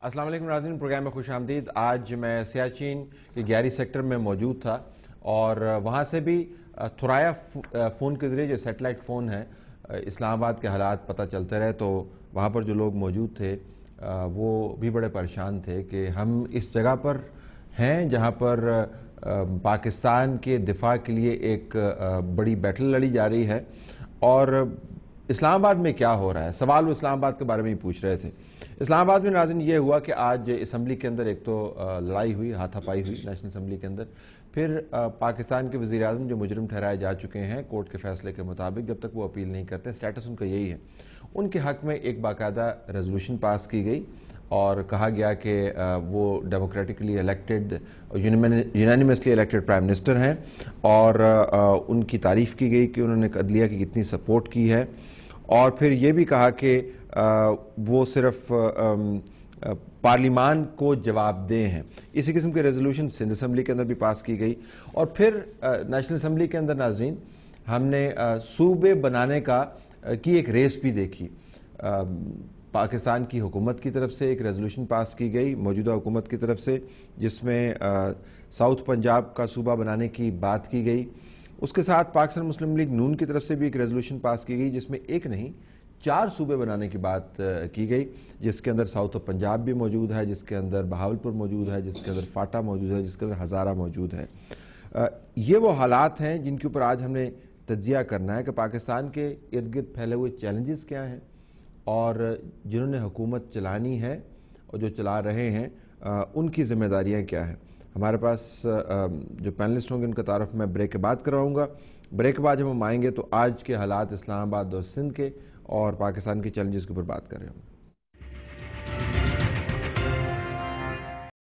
अस्सलाम वालेकुम नाज़रीन, प्रोग्राम में खुश आमदीद। आज मैं सियाचिन के 11 सेक्टर में मौजूद था और वहाँ से भी थुराया फ़ोन के ज़रिए जो सेटेलाइट फ़ोन है इस्लामाबाद के हालात पता चलते रहे। तो वहाँ पर जो लोग मौजूद थे वो भी बड़े परेशान थे कि हम इस जगह पर हैं जहाँ पर पाकिस्तान के दिफा के लिए एक बड़ी बैटल लड़ी जा रही है और इस्लामाबाद में क्या हो रहा है। सवाल वो इस्लामाबाद के बारे में ही पूछ रहे थे। इस्लामाबाद में नाज़रीन ये हुआ कि आज असम्बली के अंदर एक तो लड़ाई हुई, हाथापाई हुई नेशनल असम्बली के अंदर। फिर पाकिस्तान के वज़ीर आज़म जो मुजरिम ठहराए जा चुके हैं कोर्ट के फैसले के मुताबिक, जब तक वो अपील नहीं करते, स्टेटस उनका यही है, उनके हक़ में एक बाकायदा रेजोल्यूशन पास की गई और कहा गया कि वो democratically elected, unanimously elected prime minister हैं और उनकी तारीफ़ की गई कि उन्होंने अदलिया की कितनी सपोर्ट की है। और फिर ये भी कहा कि वो सिर्फ पार्लिमान को जवाबदेह हैं। इसी किस्म के रेजोल्यूशन सिंध असम्बली के अंदर भी पास की गई। और फिर नेशनल असम्बली के अंदर नाज़रीन हमने सूबे बनाने की एक रेस भी देखी। पाकिस्तान की हुकूमत की तरफ से एक रेजोल्यूशन पास की गई, मौजूदा हुकूमत की तरफ से, जिसमें साउथ पंजाब का सूबा बनाने की बात की गई। उसके साथ पाकिस्तान मुस्लिम लीग नून की तरफ से भी एक रेजोल्यूशन पास की गई जिसमें एक नहीं 4 सूबे बनाने की बात की गई, जिसके अंदर साउथ ऑफ पंजाब भी मौजूद है, जिसके अंदर बहावलपुर मौजूद है, जिसके अंदर फाटा मौजूद है, जिसके अंदर हज़ारा मौजूद है। ये वो हालात हैं जिनके ऊपर आज हमने तज्जिया करना है कि पाकिस्तान के इर्द गिर्द फैले हुए चैलेंजेस क्या हैं और जिन्होंने हुकूमत चलानी है और जो चला रहे हैं उनकी ज़िम्मेदारियाँ क्या हैं। हमारे पास जो पैनलिस्ट होंगे उनका तारुफ मैं ब्रेक के बाद करवाऊँगा। ब्रेक के बाद जब हम आएंगे तो आज के हालात इस्लामाबाद और सिंध के और पाकिस्तान के चैलेंजेस के ऊपर बात कर रहे होंगे।